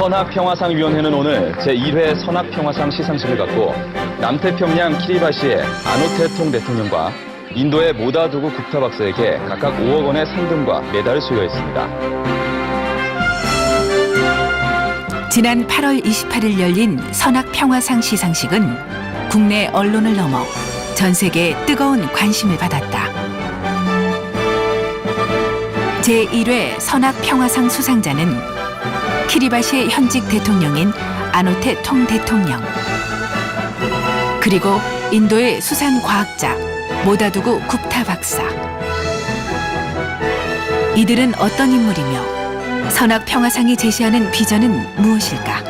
선악평화상위원회는 오늘 제1회 선악평화상 시상식을 갖고 남태평양 키리바시의 아누테통 대통령과 인도의 모다두구 굽타 박사에게 각각 5억 원의 상금과 메달을 수여했습니다. 지난 8월 28일 열린 선악평화상 시상식은 국내 언론을 넘어 전 세계의 뜨거운 관심을 받았다. 제1회 선악평화상 수상자는 키리바시의 현직 대통령인 아누테통 대통령, 그리고 인도의 수산과학자 모다두구 굽타 박사. 이들은 어떤 인물이며 선악평화상이 제시하는 비전은 무엇일까?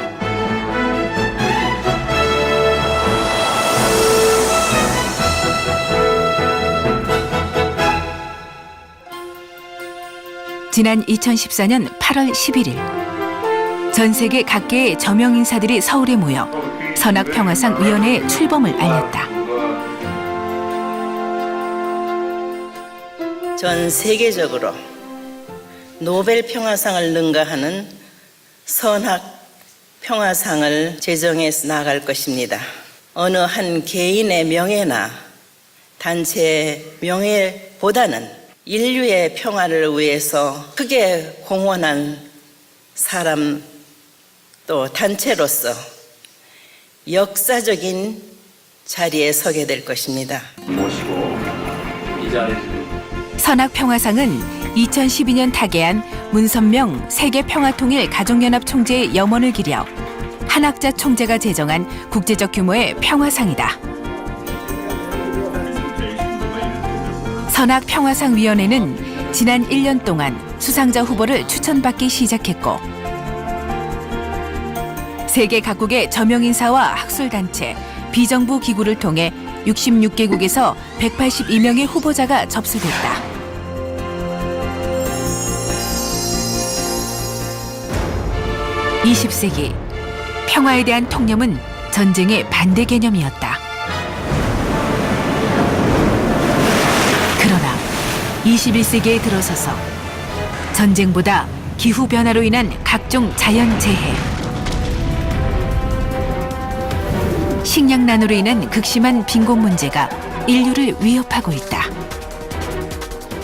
지난 2014년 8월 11일 전 세계 각계의 저명 인사들이 서울에 모여 선악평화상 위원회의 출범을 알렸다. 전 세계적으로 노벨 평화상을 능가하는 선악평화상을 제정해 나갈 것입니다. 어느 한 개인의 명예나 단체의 명예보다는 인류의 평화를 위해서 크게 공헌한 사람 또 단체로서 역사적인 자리에 서게 될 것입니다. 모시고 이 자리를 선악평화상은 2012년 타계한 문선명 세계평화통일 가족연합 총재의 염원을 기려 한학자 총재가 제정한 국제적 규모의 평화상이다. 선악평화상위원회는 지난 1년 동안 수상자 후보를 추천받기 시작했고 세계 각국의 저명인사와 학술단체, 비정부 기구를 통해 66개국에서 182명의 후보자가 접수됐다. (20세기) 평화에 대한 통념은 전쟁의 반대 개념이었다. 그러나 21세기에 들어서서 전쟁보다 기후변화로 인한 각종 자연재해, 식량난으로 인한 극심한 빈곤 문제가 인류를 위협하고 있다.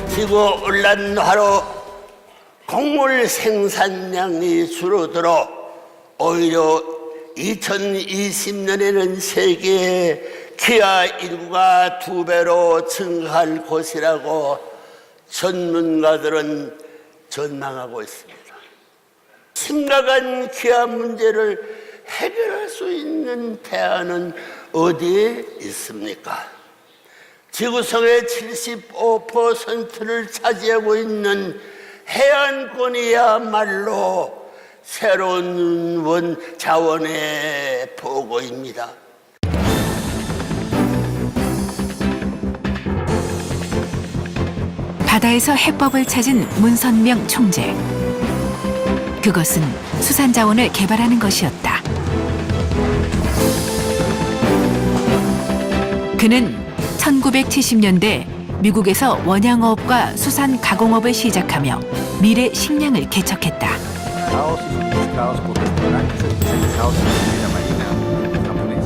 지구온난화로 곡물 생산량이 줄어들어 오히려 2020년에는 세계의 기아 인구가 2배로 증가할 것이라고 전문가들은 전망하고 있습니다. 심각한 기아 문제를 해결할 수 있는 대안은 어디에 있습니까? 지구상의 75%를 차지하고 있는 해안권이야말로 새로운 자원의 보고입니다. 바다에서 해법을 찾은 문선명 총재. 그것은 수산자원을 개발하는 것이었다. 그는 1970년대 미국에서 원양어업과 수산 가공업을 시작하며 미래 식량을 개척했다.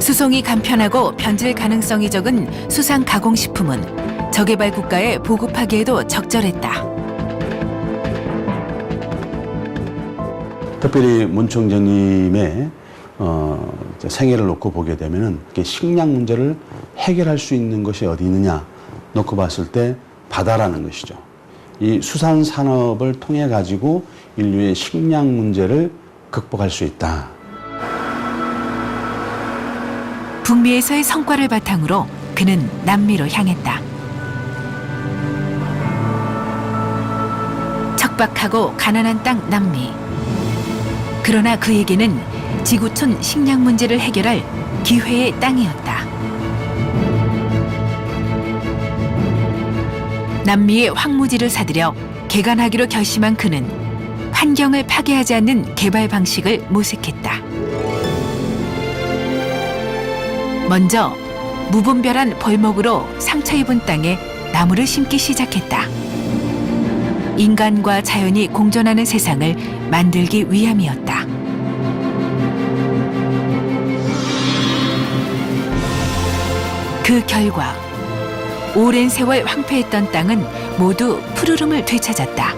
수송이 간편하고 변질 가능성이 적은 수산 가공식품은 저개발 국가에 보급하기에도 적절했다. 특별히 문 총재님의 생애를 놓고 보게 되면은 식량 문제를 해결할 수 있는 것이 어디 있느냐 놓고 봤을 때 바다라는 것이죠. 이 수산 산업을 통해 가지고 인류의 식량 문제를 극복할 수 있다. 북미에서의 성과를 바탕으로 그는 남미로 향했다. 척박하고 가난한 땅 남미. 그러나 그에게는 지구촌 식량 문제를 해결할 기회의 땅이었다. 남미의 황무지를 사들여 개간하기로 결심한 그는 환경을 파괴하지 않는 개발 방식을 모색했다. 먼저 무분별한 벌목으로 상처 입은 땅에 나무를 심기 시작했다. 인간과 자연이 공존하는 세상을 만들기 위함이었다. 그 결과 오랜 세월 황폐했던 땅은 모두 푸르름을 되찾았다.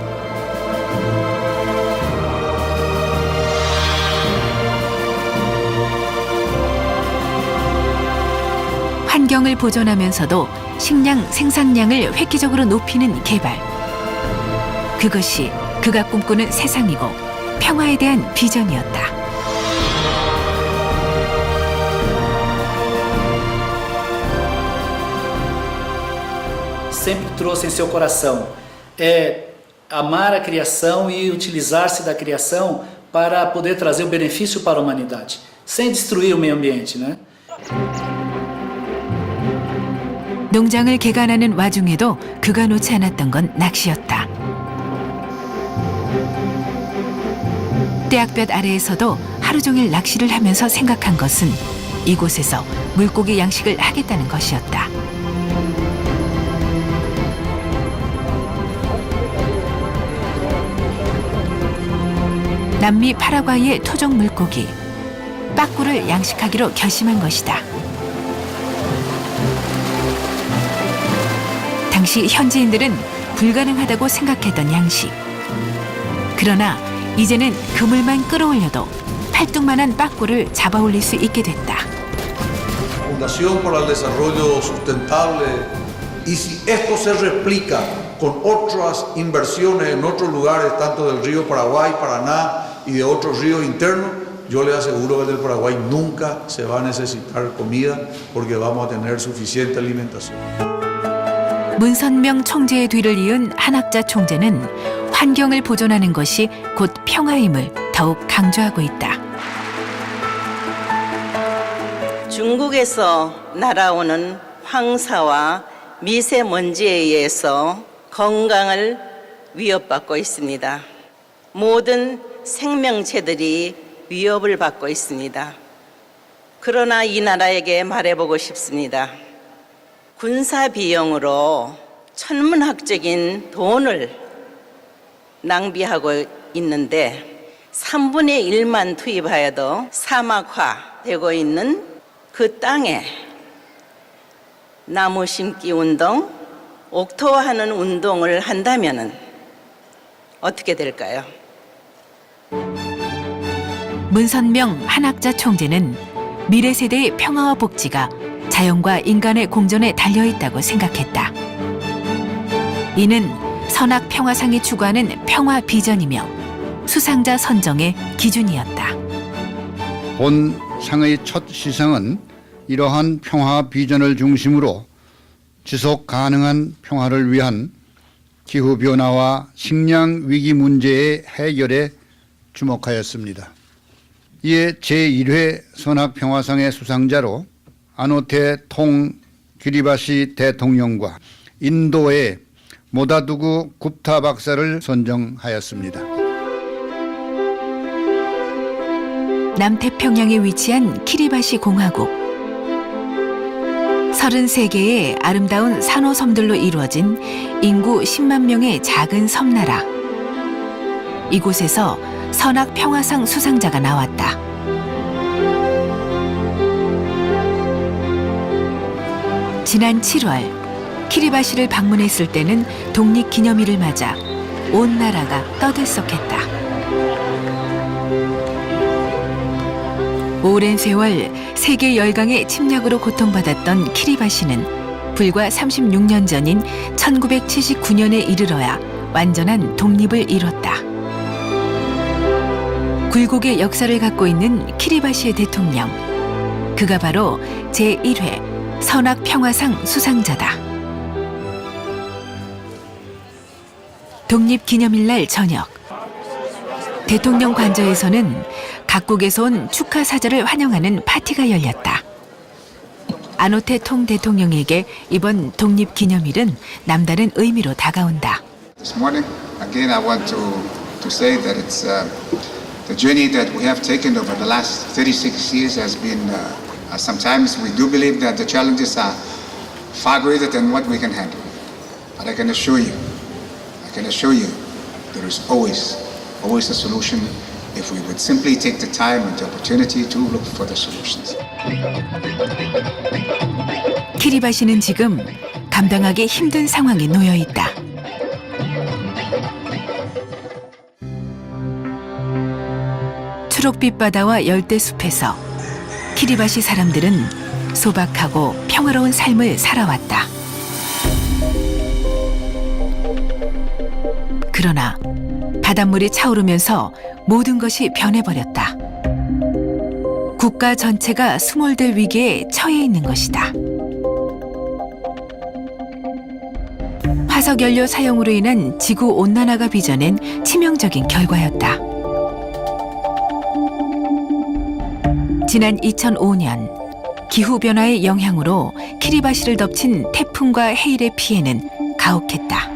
환경을 보존하면서도 식량 생산량을 획기적으로 높이는 개발. 그것이 그가 꿈꾸는 세상이고 평화에 대한 비전이었다. Sempre trouxe em seu coração é amar a criação e utilizar-se da criação para poder trazer o benefício para a humanidade, sem destruir o meio ambiente, né? 농장을 개간하는 와중에도 그가 놓지 않았던 건 낚시였다. 떼약볕 아래에서도 하루 종일 낚시를 하면서 생각한 것은 이곳에서 물고기 양식을 하겠다는 것이었다. 남미 파라과이의 토종 물고기 빠꾸를 양식하기로 결심한 것이다. 당시 현지인들은 불가능하다고 생각했던 양식. 그러나 이제는 그물만 끌어올려도 팔뚝만한 빠꾸를 잡아올릴 수 있게 됐다. Fundación para el Desarrollo Sustentable, y si esto se replica con otras inversiones en otros lugares, tanto del río Paraguay, Paraná y de otros ríos internos, yo le aseguro que del Paraguay nunca se va a necesitar comida porque vamos a tener suficiente alimentación. 문선명 총재의 뒤를 이은 한학자 총재는 환경을 보존하는 것이 곧 평화임을 더욱 강조하고 있다. 중국에서 날아오는 황사와 미세먼지에 의해서 건강을 위협받고 있습니다. 모든 생명체들이 위협을 받고 있습니다. 그러나 이 나라에게 말해보고 싶습니다. 군사 비용으로 천문학적인 돈을 낭비하고 있는데 3분의 1만 투입하여도 사막화되고 있는 그 땅에 나무 심기 운동, 옥토하는 운동을 한다면 어떻게 될까요? 문선명 한학자 총재는 미래 세대의 평화와 복지가 자연과 인간의 공존에 달려있다고 생각했다. 이는 선악 평화상이 추구하는 평화 비전이며 수상자 선정의 기준이었다. 본 상의 첫 시상은 이러한 평화 비전을 중심으로 지속 가능한 평화를 위한 기후변화와 식량 위기 문제의 해결에 주목하였습니다. 이에 제1회 선악평화상의 수상자로 아노테 통 기리바시 대통령과 인도의 모다두구 굽타 박사를 선정하였습니다. 남태평양에 위치한 키리바시 공화국. 33개의 아름다운 산호섬들로 이루어진 인구 10만 명의 작은 섬나라. 이곳에서 선악평화상 수상자가 나왔다. 지난 7월 키리바시를 방문했을 때는 독립기념일을 맞아 온 나라가 떠들썩했다. 오랜 세월 세계 열강의 침략으로 고통받았던 키리바시는 불과 36년 전인 1979년에 이르러야 완전한 독립을 이뤘다. 굴곡의 역사를 갖고 있는 키리바시의 대통령. 그가 바로 제1회 선악평화상 수상자다. 독립기념일날 저녁, 대통령 관저에서는 각국에서 온 축하 사절을 환영하는 파티가 열렸다. 아노테 통 대통령에게 이번 독립기념일은 남다른 의미로 다가온다. This morning, again, I want to say that it's the journey that we have taken over the last 36 years has been. Sometimes we do believe that the challenges are far greater than what we can handle. But I can assure you, there is always a solution if we would simply take the time and the opportunity to look for the solutions. 키리바시는 지금 감당하기 힘든 상황에 놓여 있다. 초록빛 바다와 열대 숲에서 키리바시 사람들은 소박하고 평화로운 삶을 살아왔다. 그러나 바닷물이 차오르면서 모든 것이 변해버렸다. 국가 전체가 수몰될 위기에 처해 있는 것이다. 화석연료 사용으로 인한 지구 온난화가 빚어낸 치명적인 결과였다. 지난 2005년 기후변화의 영향으로 키리바시를 덮친 태풍과 해일의 피해는 가혹했다.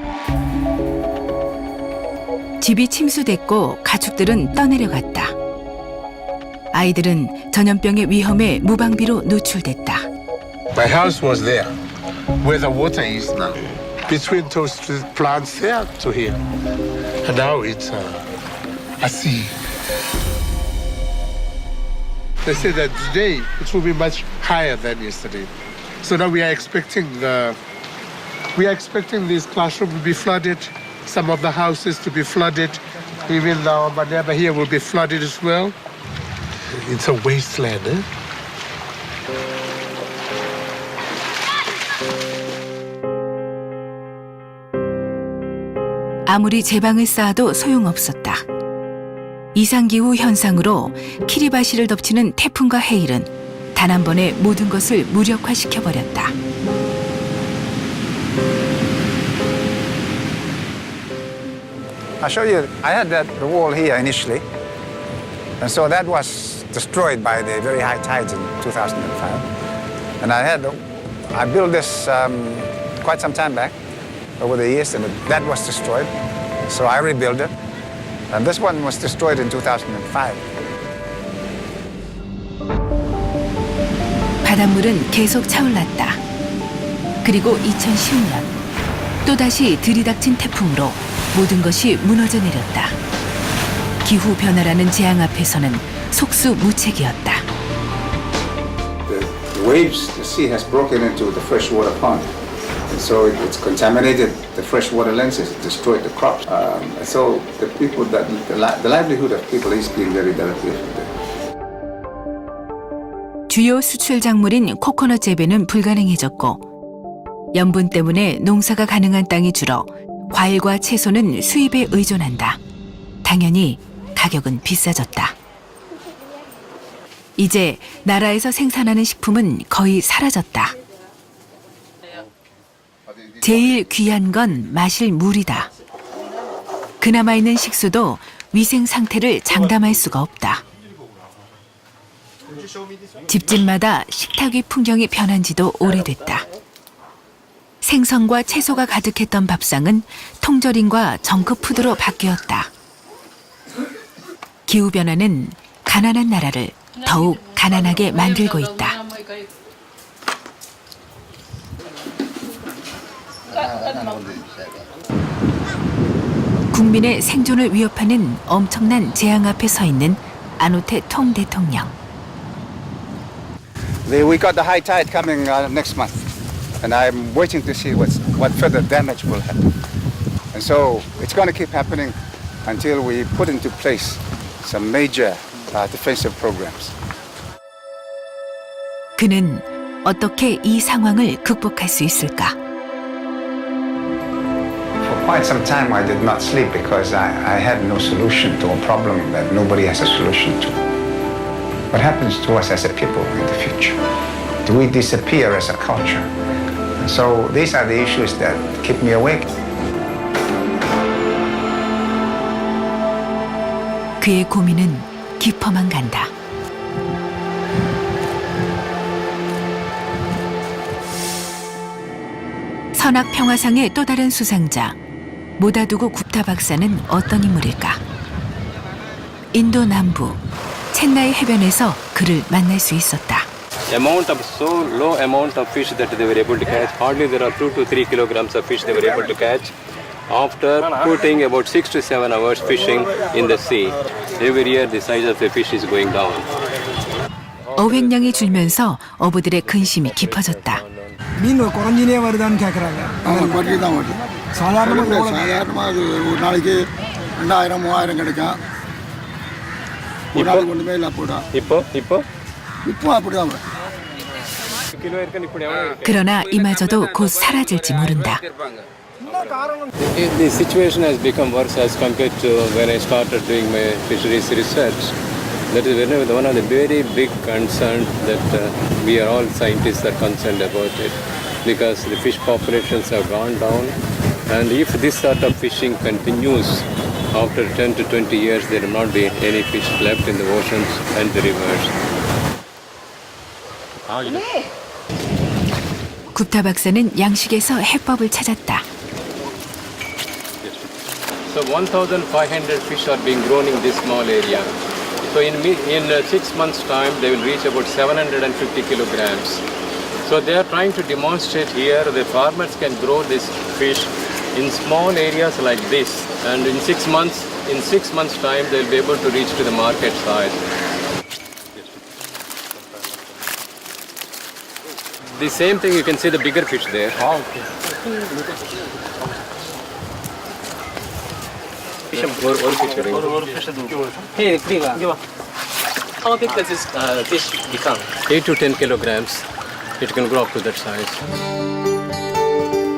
집이 침수됐고 가축들은 떠내려갔다. 아이들은 전염병의 위험에 무방비로 노출됐다. My house was there, where the water is now, between those two plants there to here. And now it's a sea. They say that today it will be much higher than yesterday. So now we are expecting this classroom to be flooded, some of the houses to be flooded. Even now, my neighbor here will be flooded as well. It's a wasteland, eh? 아무리 제방을 쌓아도 소용없었다. 이상기후 현상으로 키리바시를 덮치는 태풍과 해일은 단 한 번에 모든 것을 무력화시켜버렸다. I'll show you. I had that wall here initially, and so that was destroyed by the very high tides in 2005. And I built this quite some time back, over the years, and that was destroyed. So I rebuilt it, and this one was destroyed in 2005. 바닷물은 계속 차올랐다. 그리고 2010년 또다시 들이닥친 태풍으로 모든 것이 무너져 내렸다. 기후 변화라는 재앙 앞에서는 속수무책이었다. The waves, the sea has broken into the freshwater pond, and so it's contaminated the freshwater lenses, destroyed the crops. And so the people the livelihood of people is being very delicately affected. 주요 수출 작물인 코코넛 재배는 불가능해졌고 염분 때문에 농사가 가능한 땅이 줄어 과일과 채소는 수입에 의존한다. 당연히 가격은 비싸졌다. 이제 나라에서 생산하는 식품은 거의 사라졌다. 제일 귀한 건 마실 물이다. 그나마 있는 식수도 위생 상태를 장담할 수가 없다. 집집마다 식탁 위 풍경이 변한 지도 오래됐다. 생선과 채소가 가득했던 밥상은 통조림과 정크푸드로 바뀌었다. 기후변화는 가난한 나라를 더욱 가난하게 만들고 있다. 국민의 생존을 위협하는 엄청난 재앙 앞에 서 있는 아노테 통 대통령. We got the high tide coming next month, and I'm waiting to see what further damage will happen. And so it's going to keep happening until we put into place some major defensive programs. 그는 어떻게 이 상황을 극복할 수 있을까? For quite some time I did not sleep because I had no solution to a problem that nobody has a solution to. What happens to us as a people in the future? Do we disappear as a culture? And so these are the issues that keep me awake. 그의 고민은 깊어만 간다. 선악평화상의 또 다른 수상자 모다두구 굽타 박사는 어떤 인물일까? 인도 남부 첸나이 해변에서 그를 만날 수 있었다. Amount of so low amount of fish that they were able to catch. Hardly there are 2 to 3 kilograms of fish they were able to catch. After putting about 6 to 7 hours fishing in the sea, every year the size of the fish is going down. 어획량이 줄면서 어부들의 근심이 깊어졌다. மீன் குறைஞ்சினே வருதான்னு கேட்குறாங்க. ஆமாம், குறைஞ்சி தான் வருது. சாதாரணமாக அது ஒரு நாளைக்கு 2000-3000 கிடைக்கும். ஒரு நாளைக்கு ஒன்றுமே இல்லை போட்டா. இப்போ அப்படி தான் வரும். 그러나 이마저도 곧 사라질지 모른다. The situation has become worse as compared to when I started doing my fisheries research. That is one of the very big concerns that we are all scientists are concerned about it, because the fish populations have gone down, and if this sort of fishing continues, after 10 to 20 years there will not be any fish left in the oceans and the rivers. 굽타 박사는 양식에서 해법을 찾았다. So 1,500 fish are being grown in this small area. So in 6 months' time, they will reach about 750 kilograms. So they are trying to demonstrate here the farmers can grow this fish in small areas like this, and in 6 months' time, they will be able to reach to the market size. The same thing, you can see the bigger fish there. How big does this fish become? 8 to 10 kilograms. It can grow up to that size.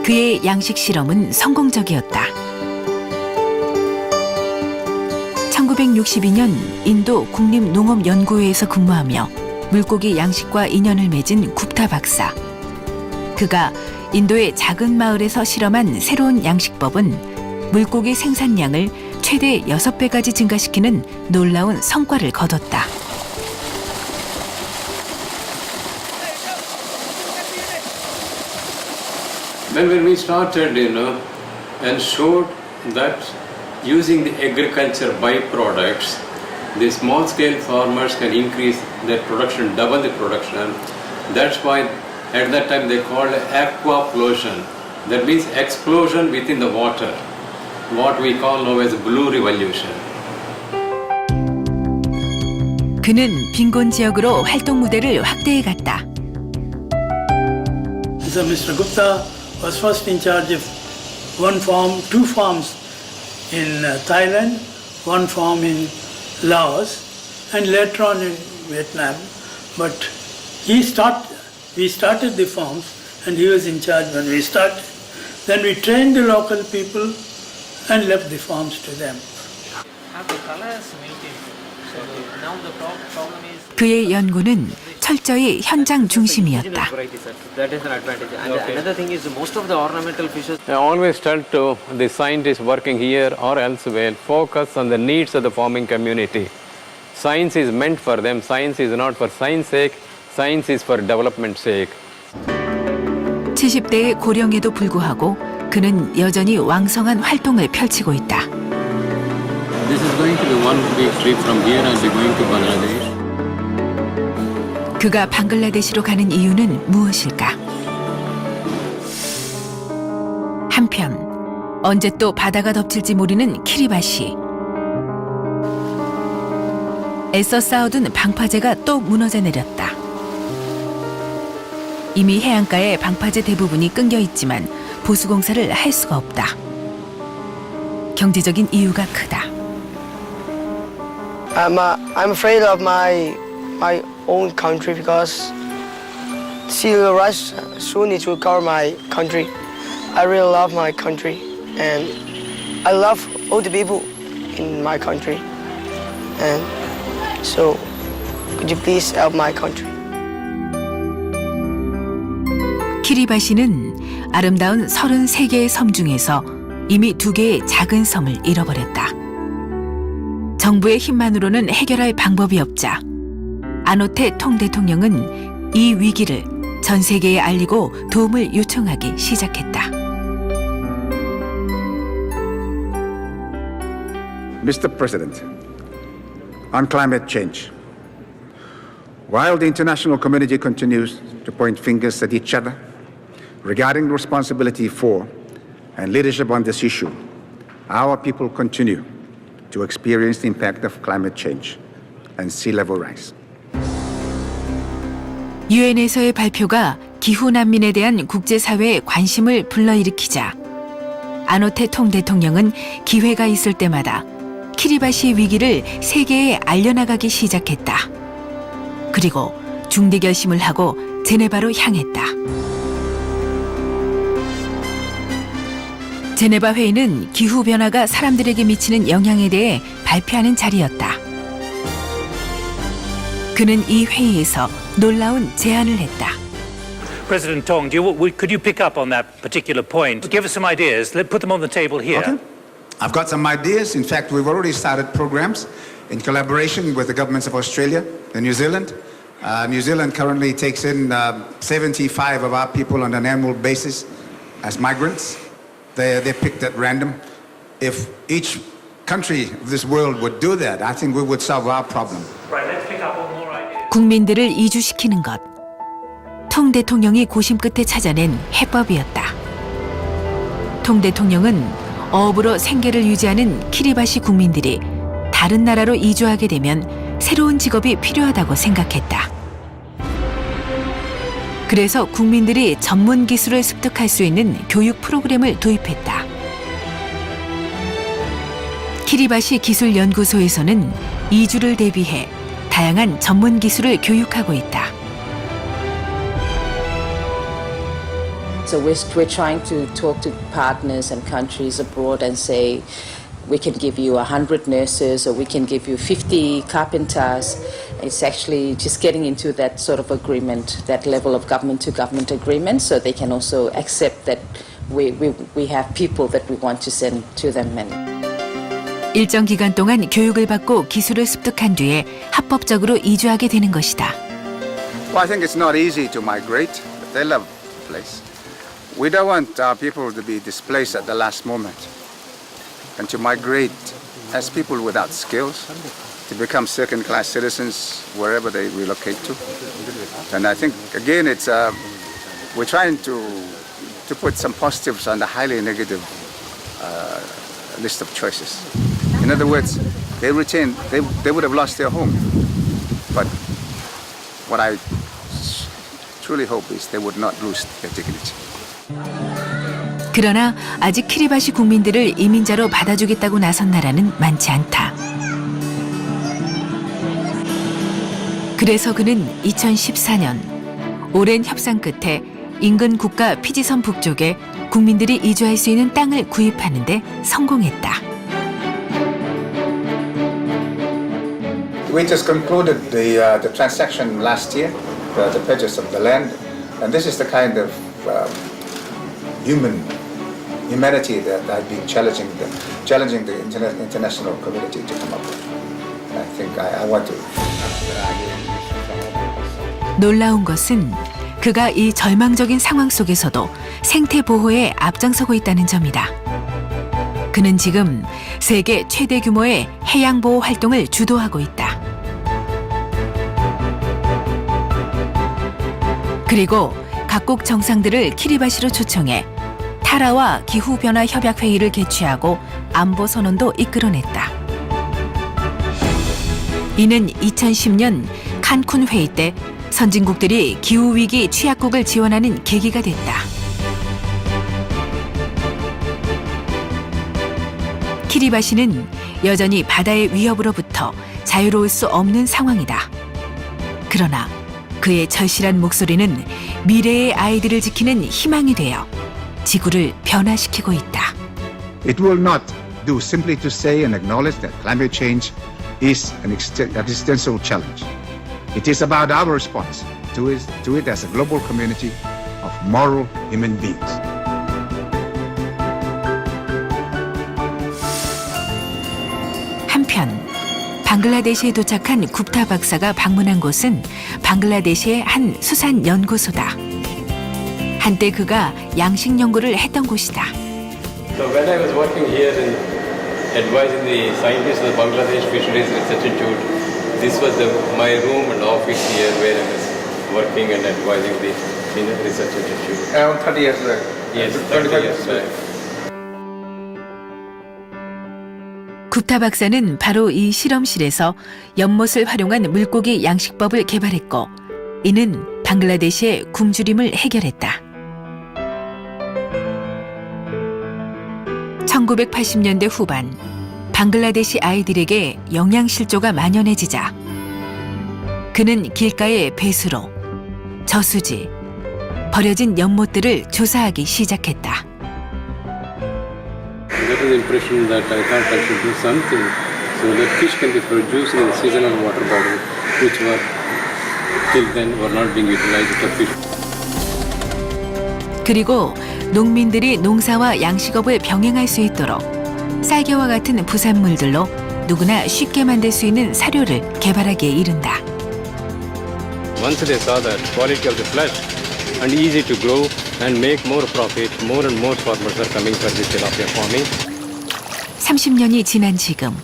그의 양식 실험은 성공적이었다. 1962년 인도 국립농업연구회에서 근무하며 물고기 양식과 인연을 맺은 굽타 박사. 그가 인도의 작은 마을에서 실험한 새로운 양식법은 물고기 생산량을 최대 6배까지 증가시키는 놀라운 성과를 거뒀다. When we started, and showed that using the agriculture byproducts, the small-scale farmers can increase their production, double the production. That's why at that time they called aquaplosion. That means explosion within the water, what we call now as blue revolution. 그는 빈곤 지역으로 활동 무대를 확대해 갔다. So Mr. Gupta was first in charge of two farms in Thailand, one farm in Laos, and later on in Vietnam. But we started the farms, and he was in charge when we started. Then we trained the local people and left the farms to them. Have the colors maintained. So now the problem is. 그의 연구는 철저히 현장 중심이었다. That is an advantage. And another thing is most of the ornamental fishes. I always tell to the scientists working here or elsewhere, focus on the needs of the farming community. Science is meant for them. Science is not for science sake. Science is for development sake. 70대의 고령에도 불구하고 그는 여전히 왕성한 활동을 펼치고 있다. This is going to be one big trip from here and be going to Bangladesh. 그가 방글라데시로 가는 이유는 무엇일까? 한편 언제 또 바다가 덮칠지 모르는 키리바시. 애써 쌓아둔 방파제가 또 무너져 내렸다. 이미 해안가에 방파제 대부분이 끊겨 있지만 보수 공사를 할 수가 없다. 경제적인 이유가 크다. I'm afraid of my own country because sea will rise soon. It will cover my country. I really love my country and I love all the people in my country. And so, could you please help my country? 키리바시는 아름다운 33개의 섬 중에서 이미 2개의 작은 섬을 잃어버렸다. 정부의 힘만으로는 해결할 방법이 없자 아노테 통 대통령은 이 위기를 전 세계에 알리고 도움을 요청하기 시작했다. Mr. President, on climate change, while the international community continues to point fingers at each other regarding responsibility for and leadership on this issue, our people continue to experience the impact of climate change and sea level rise. 유엔에서의 발표가 기후 난민에 대한 국제사회의 관심을 불러일으키자 아노테통 대통령은 기회가 있을 때마다 키리바시 위기를 세계에 알려나가기 시작했다. 그리고 중대 결심을 하고 제네바로 향했다. 제네바 회의는 기후변화가 사람들에게 미치는 영향에 대해 발표하는 자리였다. 그는 이 회의에서 놀라운 제안을 했다. President Tong, could you pick up on that particular point? Give us some ideas. Let's put them on the table here. Okay. I've got some ideas. In fact, we've already started programs in collaboration with the governments of Australia and New Zealand. New Zealand currently takes in 75 of our people on an annual basis as migrants. They're picked at random. If each country of this world would do that, I think we would solve our problem. Right, let's pick up on more ideas. 국민들을 이주시키는 것. 통 대통령이 고심 끝에 찾아낸 해법이었다. 통 대통령은 어업으로 생계를 유지하는 키리바시 국민들이 다른 나라로 이주하게 되면 새로운 직업이 필요하다고 생각했다. 그래서 국민들이 전문 기술을 습득할 수 있는 교육 프로그램을 도입했다. 키리바시 기술연구소에서는 이주를 대비해 다양한 전문 기술을 교육하고 있다. So we're trying to talk to partners and countries abroad and say, we can give you 100 nurses or we can give you 50 carpenters. It's actually just getting into that sort of agreement, that level of government-to-government agreement, so they can also accept that we have people that we want to send to them. 일정 기간 동안 교육을 받고 기술을 습득한 뒤에 합법적으로 이주하게 되는 것이다. Well, I think it's not easy to migrate. They love the place. We don't want our people to be displaced at the last moment and to migrate as people without skills, to become second-class citizens wherever they relocate to. And I think, again, it's we're trying to put some positives on the highly negative list of choices. In other words, they would have lost their home. But what I truly hope is they would not lose their dignity. 그러나 아직 키리바시 국민들을 이민자로 받아주겠다고 나선 나라는 많지 않다. 그래서 그는 2014년 오랜 협상 끝에 인근 국가 피지섬 북쪽에 국민들이 이주할 수 있는 땅을 구입하는 데 성공했다. We just concluded the transaction last year, the purchase of the land, and this is the kind of humanity that I've been challenging the international community to come up with. I think I want to. 놀라운 것은 그가 이 절망적인 상황 속에서도 생태 보호에 앞장서고 있다는 점이다. 그는 지금 세계 최대 규모의 해양 보호 활동을 주도하고 있다. 그리고 각국 정상들을 키리바시로 초청해 타라와 기후변화 협약회의를 개최하고 안보 선언도 이끌어냈다. 이는 2010년 칸쿤 회의 때 선진국들이 기후위기 취약국을 지원하는 계기가 됐다. 키리바시는 여전히 바다의 위협으로부터 자유로울 수 없는 상황이다. 그러나 그의 절실한 목소리는 미래의 아이들을 지키는 희망이 되어 지구를 변화시키고 있다. It will not do simply to say and acknowledge that climate change is an existential challenge. It is about our response to it as a global community of moral human beings. 한편 방글라데시에 도착한 굽타 박사가 방문한 곳은 방글라데시의 한 수산 연구소다. 한때 그가 양식 연구를 했던 곳이다. So when I was working here in advising the scientists of the Bangladesh Fisheries Research Institute, this was my room and office here where I was working and advising the research institute. Around 30 years back. Yes, 30 years back. 굽타 박사는 바로 이 실험실에서 연못을 활용한 물고기 양식법을 개발했고, 이는 방글라데시의 굶주림을 해결했다. 1980년대 후반 방글라데시 아이들에게 영양실조가 만연해지자 그는 길가의 배수로, 저수지, 버려진 연못들을 조사하기 시작했다. That is the impression that I thought I should do something so that fish can be produced in the seasonal water body, which were till then were not being utilized for fish. 그리고 농민들이 농사와 양식업을 병행할 수 있도록 쌀겨와 같은 부산물들로 누구나 쉽게 만들 수 있는 사료를 개발하기에 이른다. Once they saw the quality of the flesh and easy to grow and make more profit, more and more farmers are coming for this tilapia farming. 30년이 지난 지금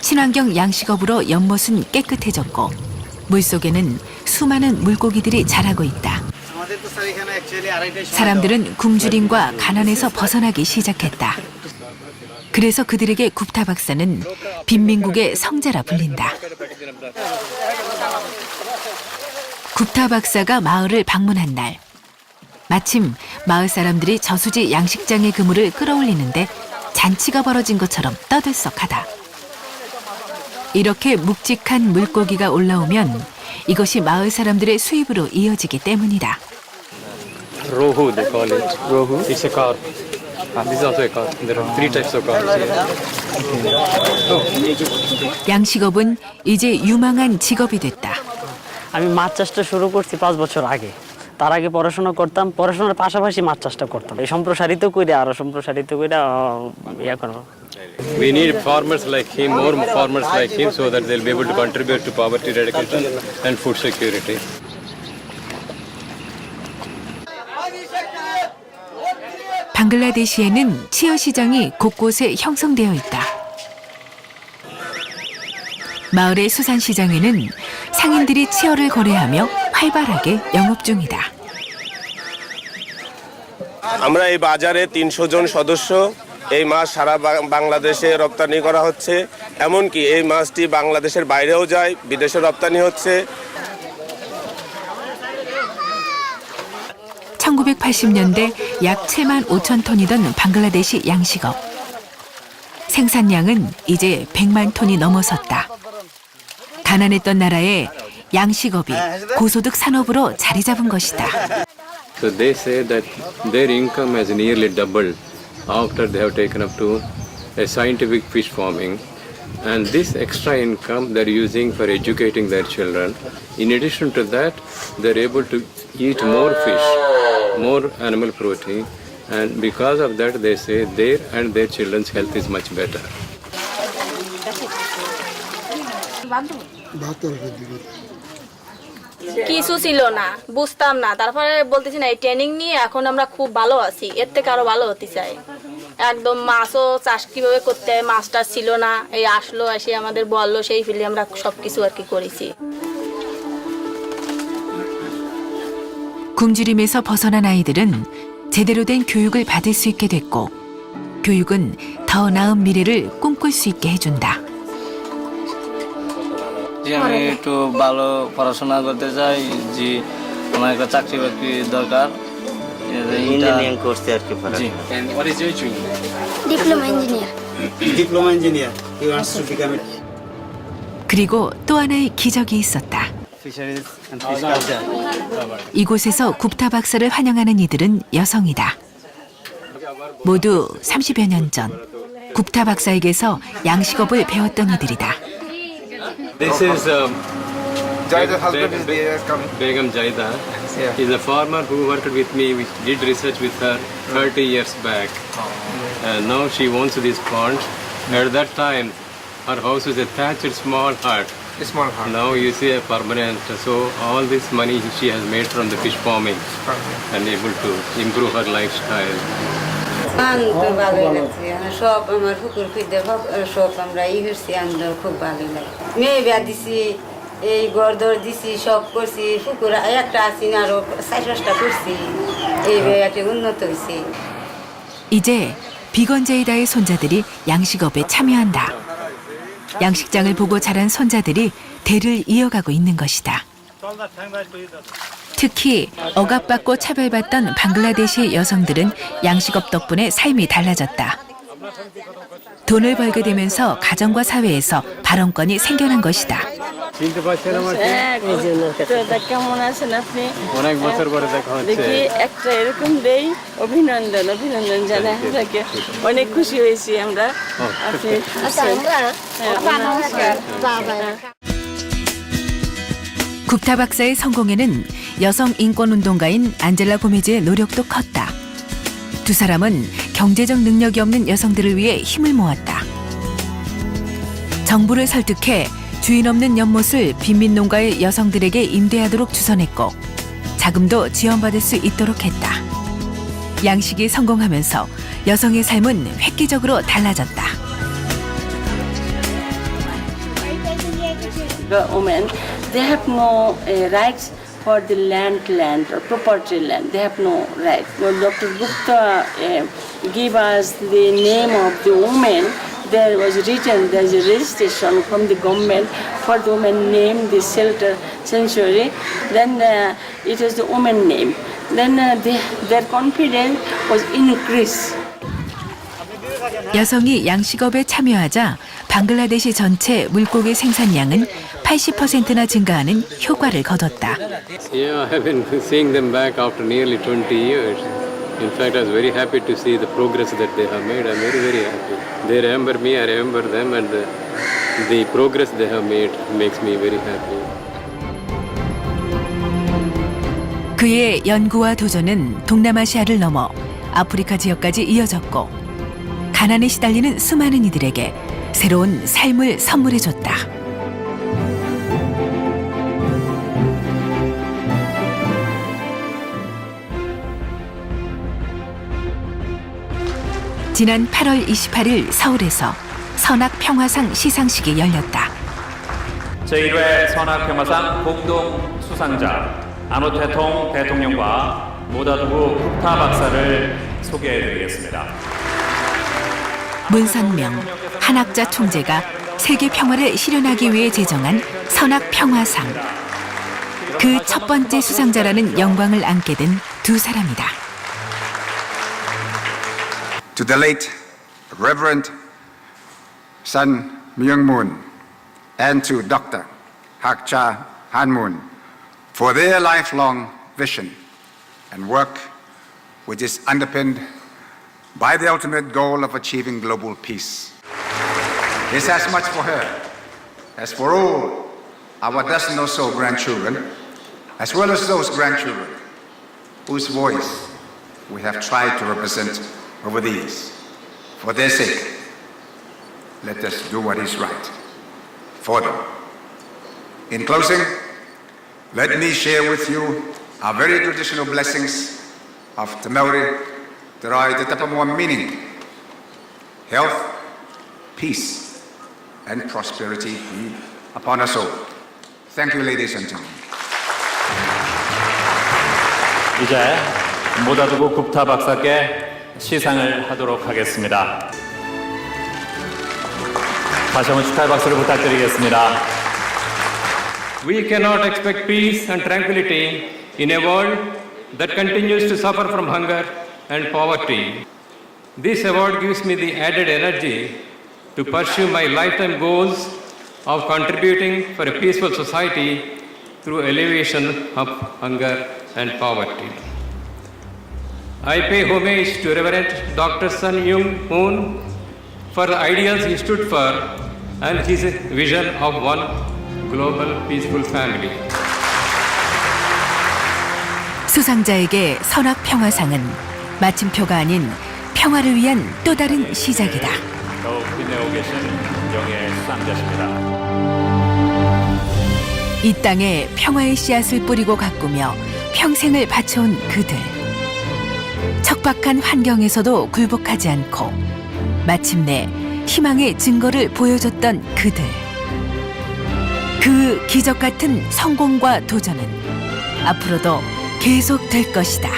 친환경 양식업으로 연못은 깨끗해졌고 물속에는 수많은 물고기들이 자라고 있다. 사람들은 굶주림과 가난에서 벗어나기 시작했다. 그래서 그들에게 굽타 박사는 빈민국의 성자라 불린다. 굽타 박사가 마을을 방문한 날, 마침 마을 사람들이 저수지 양식장의 그물을 끌어올리는데 잔치가 벌어진 것처럼 떠들썩하다. 이렇게 묵직한 물고기가 올라오면 이것이 마을 사람들의 수입으로 이어지기 때문이다. Rohu, they call it. Rohu? It's a carp. This is also a carp. There are 3 types of carps here. 양식업은 이제 유망한 직업이 됐다. আমি মাছ চাষটা শুরু করছি 5 বছর আগে। তার আগে পড়াশোনা করতাম, পড়াশোনার পাশাপাশি মাছ চাষটা করতাম। এই সম্প্রসারিত করে আরো সম্প্রসারিত করে ইয়া করব। We need farmers like him, more farmers like him, so that they'll be able to contribute to poverty eradication and food security. 방글라데시에는 치어 시장이 곳곳에 형성되어 있다. 마을의 수산시장에는 상인들이 치어를 거래하며 활발하게 영업 중이다. আমরা এই বাজারে 300 জন সদস্য। এই মাছ সারা বাংলাদেশে রপ্তানি করা হচ্ছে। এমনকি এই মাছটি বাংলাদেশের বাইরেও যায়, বিদেশে রপ্তানি হচ্ছে। 1980년대 약 7만 5천 톤이던 방글라데시 양식업. 생산량은 이제 100만 톤이 넘어섰다. 가난했던 나라에 양식업이 고소득 산업으로 자리 잡은 것이다. So they say that their income has nearly doubled after they have taken up to a scientific fish farming. And this extra income they're using for educating their children. In addition to that, they're able to eat more fish, more animal protein. And because of that, they say their and their children's health is much better. কিছু ছিল না, বুঝতাম না, তারপরে বলতেছি না এই ট্রেনিং নিয়ে এখন আমরা খুব ভালো আছি, এর থেকে আরো ভালো হতে চাই। একদম মাছও চাষ কিভাবে করতে হয় মাছটা ছিল না, এই আসলো এসে আমাদের বললো, সেই ফিল্ডে আমরা সবকিছু আর কি করেছি। 굶주림에서 벗어난 아이들은 제대로 된 교육을 받을 수 있게 됐고 교육은 더 나은 미래를 꿈꿀 수 있게 해준다. আমি একটু ভালো পড়াশোনা করতে চাই, যে আমার একটা চাকরি বাকরি দরকার। ইঞ্জিনিয়ারিং করতে আর কি And what is your dream? Diploma engineer. Diploma engineer. He wants to become it. 그리고 또 하나의 기적이 있었다. Fisheries and fish culture. 이곳에서 굽타 박사를 환영하는 이들은 여성이다. 모두 30여 년 전 굽타 박사에게서 양식업을 배웠던 이들이다. This is Begum Jaida. He's a farmer who worked with me. We did research with her 30 years back. Now she owns this pond. At that time, her house was a thatched small hut. Now you see a permanent. So all this money she has made from the fish farming and able to improve her lifestyle. ভালোই লাগছে, সব আমার পুকুর খুঁজতে সব আমরা ই করছি, আমরা খুব ভালোই লাগে। মেয়ে বিয়া দিছি, এই ঘর দর দিছি, সব করছি, পুকুর একটা আছি না আরো 4-5টা করছি, এই একটা উন্নত হয়েছে। 이제 비건제이다의 손자들이 양식업에 참여한다. 양식장을 보고 자란 손자들이 대를 이어가고 있는 것이다. 특히 억압받고 차별받던 방글라데시 여성들은 양식업 덕분에 삶이 달라졌다. 돈을 벌게 되면서 가정과 사회에서 발언권이 생겨난 것이다. কেমন আছেন আপনি? অনেক বছর পরে দেখা হচ্ছে। দেখি একটা এরকম দেই, অভিনন্দন জানাই আপনাকে। অনেক খুশি হয়েছি আমরা। আপনি 굽타 박사의 성공에는 여성 인권 운동가인 안젤라 고메즈의 노력도 컸다. 두 사람은 경제적 능력이 없는 여성들을 위해 힘을 모았다. 정부를 설득해 주인 없는 연못을 빈민 농가의 여성들에게 임대하도록 주선했고 자금도 지원받을 수 있도록 했다. 양식이 성공하면서 여성의 삶은 획기적으로 달라졌다. The women, they have no rights for the land or property land. They have no right. Well, Dr. Gupta gave us the name of the woman. There was written, there's a registration from the government for the woman name, the shelter sanctuary. Then it was the woman name. Then their confidence was increased. 여성이 양식업에 참여하자 방글라데시 전체 물고기 생산량은 80%나 증가하는 효과를 거뒀다. Yeah, I have been seeing them back after nearly 20 years. In fact, I was very happy to see the progress that they have made. I'm very, very happy. They remember me, I remember them, and the progress they have made makes me very happy. 그의 연구와 도전은 동남아시아를 넘어 아프리카 지역까지 이어졌고 가난에 시달리는 수많은 이들에게 새로운 삶을 선물해줬다. 지난 8월 28일 서울에서 선악평화상 시상식이 열렸다. 제1회 선악평화상 공동 수상자 안호태통 대통령과 모다두구 굽타 박사를 소개해드리겠습니다. 문선명 한학자 총재가 세계 평화를 실현하기 위해 제정한 선악평화상. 그 첫 번째 수상자라는 영광을 안게 된 두 사람이다. To the late Reverend Sun Myung Moon and to Dr. Hak Cha Han Moon for their lifelong vision and work, which is underpinned by the ultimate goal of achieving global peace. It's as much for her as for all our dozen or so grandchildren, as well as those grandchildren whose voice we have tried to represent over the years. For their sake, let us do what is right for them. In closing, let me share with you our very traditional blessings of Tamauri Terai Tetapamua, meaning health, peace, and prosperity be upon us all. Thank you, ladies and gentlemen. 이제 모다두구 굽타 박사께 시상을 하도록 하겠습니다. 다시 한번 축하의 박수를 부탁드리겠습니다. We cannot expect peace and tranquility in a world that continues to suffer from hunger and poverty. This award gives me the added energy to pursue my lifetime goals of contributing for a peaceful society through alleviation of hunger and poverty. I pay homage to Reverend Dr. Sun Myung Moon for the ideals he stood for and his vision of one global peaceful family. 수상자에게 선악평화상은 마침표가 아닌 평화를 위한 또 다른 시작이다. 더욱 빛내고 계신 영예의 수상자십니다. 이 땅에 평화의 씨앗을 뿌리고 가꾸며 평생을 바쳐온 그들. 척박한 환경에서도 굴복하지 않고 마침내 희망의 증거를 보여줬던 그들. 그 기적 같은 성공과 도전은 앞으로도 계속될 것이다.